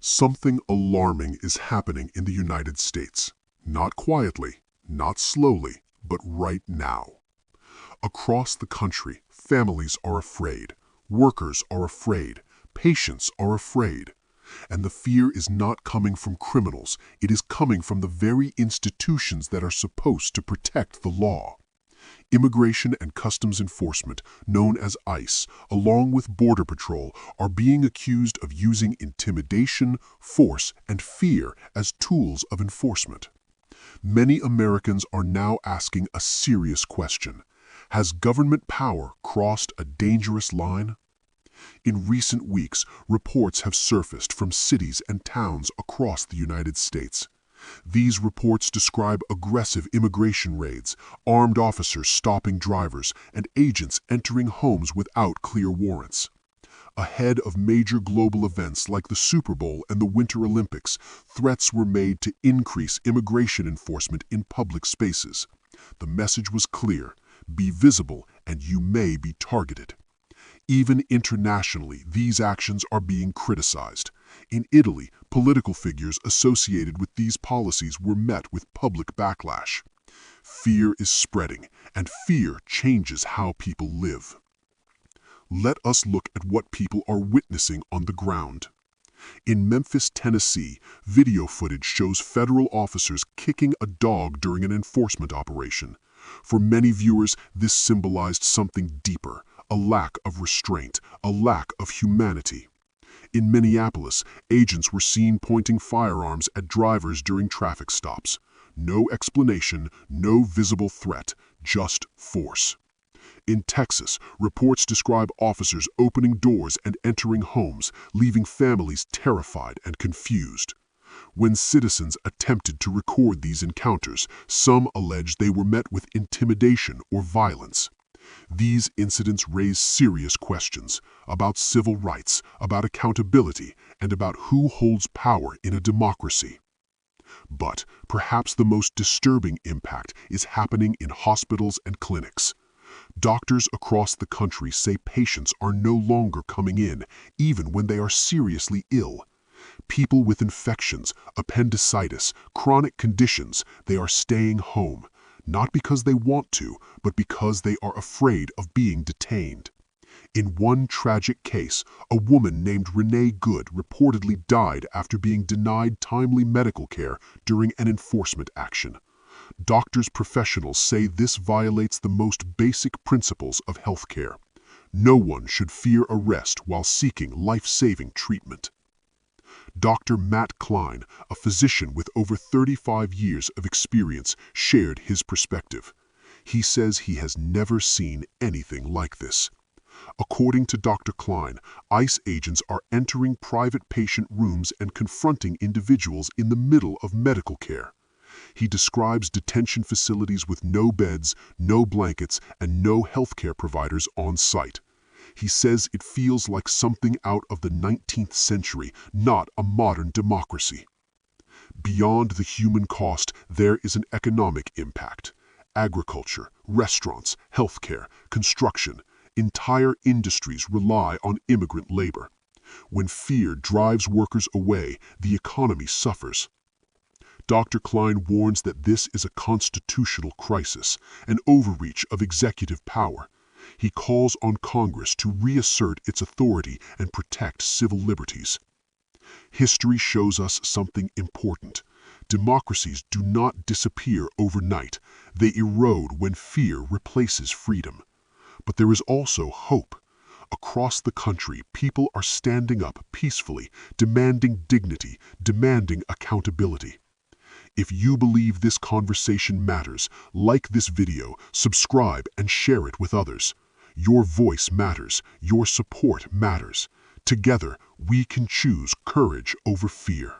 Something alarming is happening in the United States. Not quietly, not slowly, but right now. Across the country, families are afraid, workers are afraid, patients are afraid. And the fear is not coming from criminals, it is coming from the very institutions that are supposed to protect the law. Immigration and Customs Enforcement, known as ICE, along with Border Patrol, are being accused of using intimidation, force, and fear as tools of enforcement. Many Americans are now asking a serious question. Has government power crossed a dangerous line? In recent weeks, reports have surfaced from cities and towns across the United States. These reports describe aggressive immigration raids, armed officers stopping drivers, and agents entering homes without clear warrants. Ahead of major global events like the Super Bowl and the Winter Olympics, threats were made to increase immigration enforcement in public spaces. The message was clear: be visible and you may be targeted. Even internationally, these actions are being criticized. In Italy, political figures associated with these policies were met with public backlash. Fear is spreading, and fear changes how people live. Let us look at what people are witnessing on the ground. In Memphis, Tennessee, video footage shows federal officers kicking a dog during an enforcement operation. For many viewers, this symbolized something deeper: a lack of restraint, a lack of humanity. In Minneapolis, agents were seen pointing firearms at drivers during traffic stops. No explanation, no visible threat, just force. In Texas, reports describe officers opening doors and entering homes, leaving families terrified and confused. When citizens attempted to record these encounters, some alleged they were met with intimidation or violence. These incidents raise serious questions about civil rights, about accountability, and about who holds power in a democracy. But perhaps the most disturbing impact is happening in hospitals and clinics. Doctors across the country say patients are no longer coming in, even when they are seriously ill. People with infections, appendicitis, chronic conditions, they are staying home. Not because they want to, but because they are afraid of being detained. In one tragic case, a woman named Renee Good reportedly died after being denied timely medical care during an enforcement action. Professionals say this violates the most basic principles of healthcare. No one should fear arrest while seeking life-saving treatment. Dr. Matt Klein, a physician with over 35 years of experience, shared his perspective. He says he has never seen anything like this. According to Dr. Klein, ICE agents are entering private patient rooms and confronting individuals in the middle of medical care. He describes detention facilities with no beds, no blankets, and no healthcare providers on site. He says it feels like something out of the 19th century, not a modern democracy. Beyond the human cost, there is an economic impact. Agriculture, restaurants, healthcare, construction, entire industries rely on immigrant labor. When fear drives workers away, the economy suffers. Dr. Klein warns that this is a constitutional crisis, an overreach of executive power. He calls on Congress to reassert its authority and protect civil liberties. History shows us something important. Democracies do not disappear overnight. They erode when fear replaces freedom. But there is also hope. Across the country, people are standing up peacefully, demanding dignity, demanding accountability. If you believe this conversation matters, like this video, subscribe, and share it with others. Your voice matters. Your support matters. Together, we can choose courage over fear.